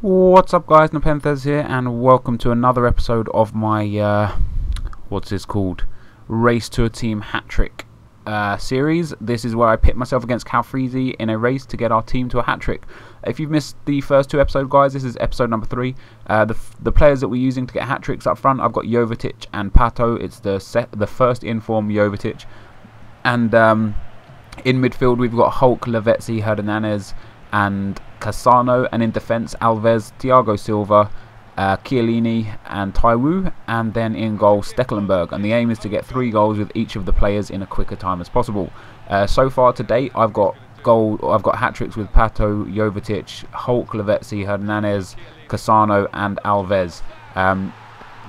What's up guys, NepentheZ here and welcome to another episode of my what's this called, Race to a Team Hattrick series. This is where I pit myself against Chiellini in a race to get our team to a hat-trick. If you've missed the first two episodes guys, this is episode number 3. The players that we're using to get hat-tricks up front, I've got Jovetic and Pato. It's the first in-form Jovetic. And in midfield we've got Hulk, Lavezzi, Hernandez and Cassano, and in defence Alves, Thiago Silva, Chiellini and Taiwu, and then in goal Stekelenburg. And the aim is to get 3 goals with each of the players in a quicker time as possible. So far to date I've got hat-tricks with Pato, Jovetic, Hulk, Lavezzi, Hernandez, Cassano and Alves.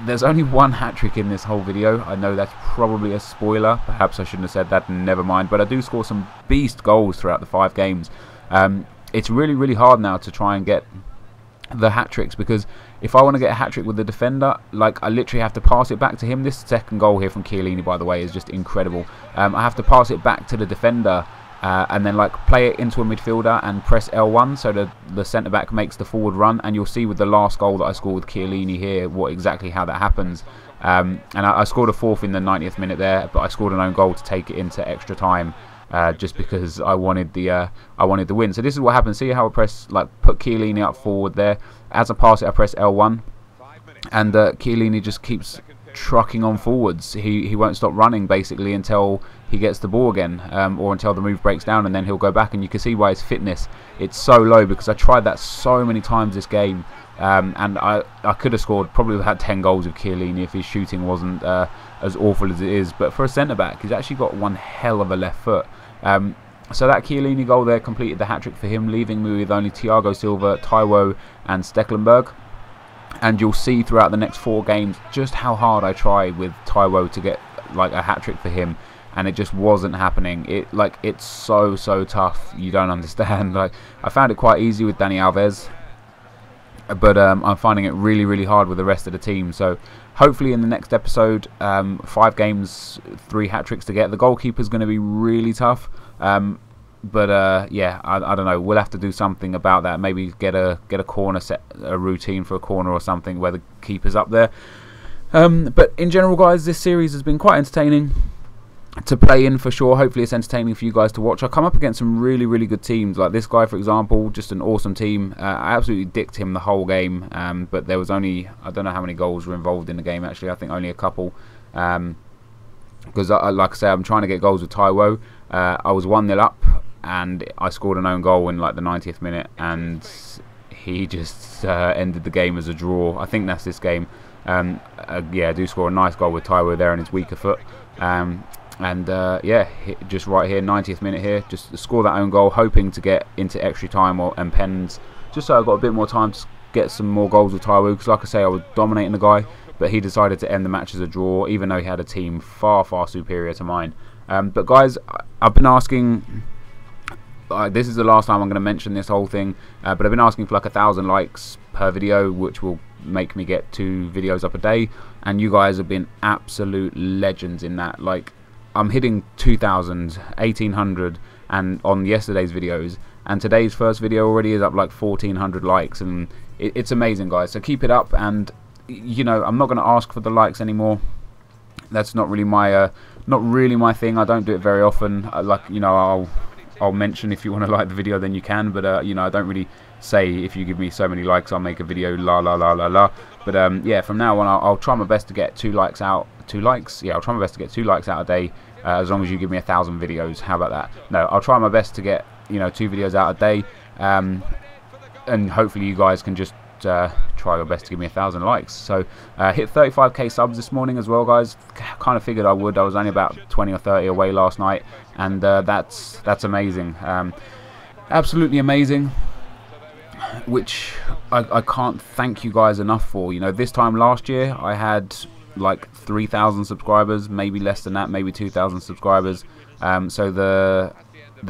There's only one hat-trick in this whole video. I know that's probably a spoiler, perhaps I shouldn't have said that, never mind, but I do score some beast goals throughout the 5 games. It's really hard now to try and get the hat-tricks, because if I want to get a hat-trick with the defender, like, I literally have to pass it back to him. This second goal here from Chiellini, by the way, is just incredible. I have to pass it back to the defender and then like play it into a midfielder and press L1 so the centre-back makes the forward run. And you'll see with the last goal that I scored with Chiellini here exactly how that happens. And I scored a 4th in the 90th minute there, but I scored an own goal to take it into extra time. Just because I wanted the win. So this is what happens. See how I press, like, put Chiellini up forward there. As I pass it, I press L1, and Chiellini just keeps trucking on forwards. He won't stop running basically until he gets the ball again, or until the move breaks down, and then he'll go back. And you can see why his fitness, it's so low, because I tried that so many times this game. And I could have scored, probably had 10 goals with Chiellini if his shooting wasn't as awful as it is. But for a centre-back, he's actually got one hell of a left foot. So that Chiellini goal there completed the hat-trick for him, leaving me with only Thiago Silva, Taiwo and Stekelenburg. And you'll see throughout the next 4 games just how hard I tried with Taiwo to get like a hat-trick for him, and it just wasn't happening. It's so tough, you don't understand. Like, I found it quite easy with Dani Alves, but I'm finding it really hard with the rest of the team. So hopefully in the next episode, 5 games, 3 hat-tricks to get. The goalkeeper's going to be really tough, but yeah, I don't know, we'll have to do something about that. Maybe get a corner set, a routine for a corner or something where the keeper's up there. But in general guys, this series has been quite entertaining to play in for sure. Hopefully it's entertaining for you guys to watch. I come up against some really good teams, like this guy for example, just an awesome team. I absolutely dicked him the whole game, but there was only, I don't know how many goals were involved in the game actually. I think only a couple, because like I say, I'm trying to get goals with Taiwo. I was 1-0 up and I scored an own goal in like the 90th minute, and he just ended the game as a draw. I think that's this game. Yeah, I do score a nice goal with Taiwo there on his weaker foot. And yeah, just right here, 90th minute here, just score that own goal, hoping to get into extra time and pens, just so I've got a bit more time to get some more goals with Taiwo. Because like I say, I was dominating the guy, but he decided to end the match as a draw, even though he had a team far superior to mine. But guys, I've been asking, this is the last time I'm going to mention this whole thing, but I've been asking for like 1,000 likes per video, which will make me get 2 videos up a day, and you guys have been absolute legends in that. Like, I'm hitting 2,000, 1,800 and on yesterday's videos, and today's first video already is up like 1,400 likes, and it's amazing guys. So keep it up, and you know, I'm not going to ask for the likes anymore. That's not really my thing. I don't do it very often. Like, you know, I'll mention if you want to like the video, then you can, but you know, I don't really say if you give me so many likes I'll make a video, la. But yeah, from now on I'll try my best to get 2 likes out. 2 likes? Yeah, I'll try my best to get 2 likes out a day, as long as you give me 1,000 videos. How about that? No, I'll try my best to get, you know, 2 videos out a day, and hopefully you guys can just try your best to give me 1,000 likes. So hit 35k subs this morning as well guys. Kind of figured I would. I was only about 20 or 30 away last night, and that's amazing, absolutely amazing, which I can't thank you guys enough for. You know, this time last year I had like 3,000 subscribers, maybe less than that, maybe 2,000 subscribers. So the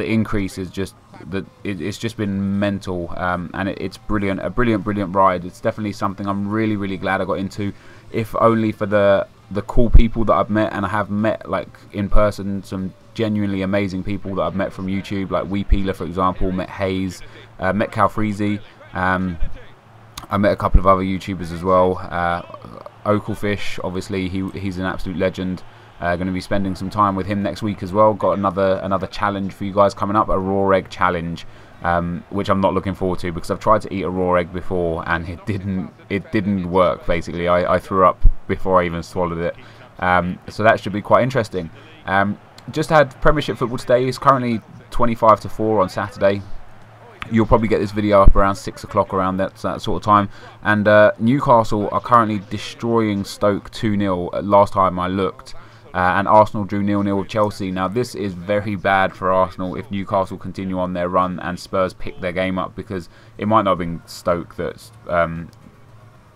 increase is just it's just been mental, and it's brilliant, a brilliant ride. It's definitely something I'm really glad I got into, if only for the cool people that I've met. And I have met, like, in person, some genuinely amazing people that I've met from YouTube, like Weepeeler for example, met Hayes, met Chiellini, I met a couple of other YouTubers as well. Oakelfish, obviously, he's an absolute legend. Going to be spending some time with him next week as well. Got another challenge for you guys coming up, a raw egg challenge, which I'm not looking forward to because I've tried to eat a raw egg before and it didn't work. Basically, I threw up before I even swallowed it. So that should be quite interesting. Just had Premiership football today. It's currently 25-4 on Saturday. You'll probably get this video up around 6 o'clock, around that sort of time. And Newcastle are currently destroying Stoke 2-0 last time I looked. And Arsenal drew 0-0 with Chelsea. Now this is very bad for Arsenal if Newcastle continue on their run and Spurs pick their game up, because it might not have been Stoke that's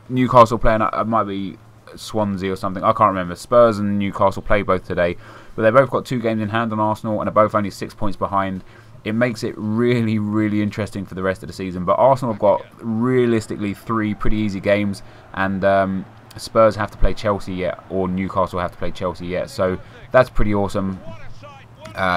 Newcastle playing. It might be Swansea or something. I can't remember. Spurs and Newcastle play both today, but they both got 2 games in hand on Arsenal and are both only 6 points behind. It makes it really, really interesting for the rest of the season. But Arsenal have got realistically 3 pretty easy games, and Spurs have to play Chelsea yet, or Newcastle have to play Chelsea yet. So that's pretty awesome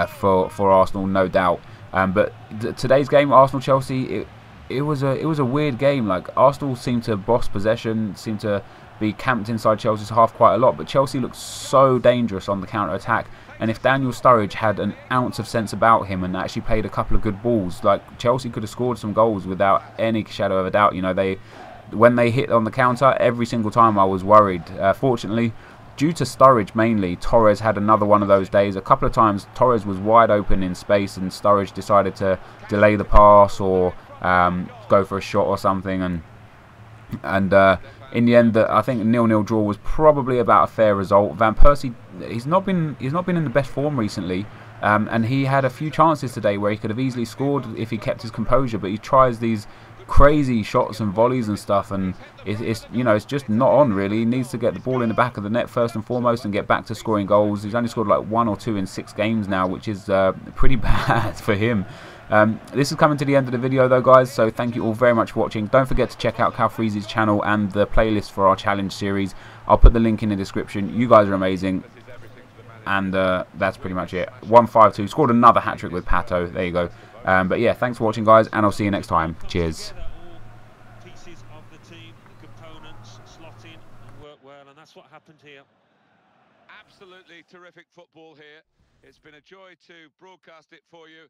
for Arsenal, no doubt. But today's game, Arsenal-Chelsea, it was a weird game. Like, Arsenal seemed to boss possession, seemed to be camped inside Chelsea's half quite a lot, but Chelsea looked so dangerous on the counter-attack. And if Daniel Sturridge had an ounce of sense about him and actually played a couple of good balls, like, Chelsea could have scored some goals without any shadow of a doubt. You know, when they hit on the counter, every single time I was worried. Fortunately, due to Sturridge mainly, Torres had another one of those days. A couple of times Torres was wide open in space and Sturridge decided to delay the pass or go for a shot or something, and in the end, I think 0-0 draw was probably about a fair result. Van Persie, he's not been in the best form recently, and he had a few chances today where he could have easily scored if he kept his composure, but he tries these crazy shots and volleys and stuff, and it's just not on really. He needs to get the ball in the back of the net first and foremost and get back to scoring goals. He's only scored like 1 or 2 in 6 games now, which is pretty bad for him. This is coming to the end of the video though, guys, so thank you all very much for watching. Don't forget to check out Calfreezy's channel and the playlist for our challenge series. I'll put the link in the description. You guys are amazing, and that's pretty much it. 152, scored another hat-trick with Pato. There you go. But yeah, thanks for watching, guys, and I'll see you next time. Cheers. Pieces of the team, the components, slot in and work well, and that's what happened here. Absolutely terrific football here. It's been a joy to broadcast it for you.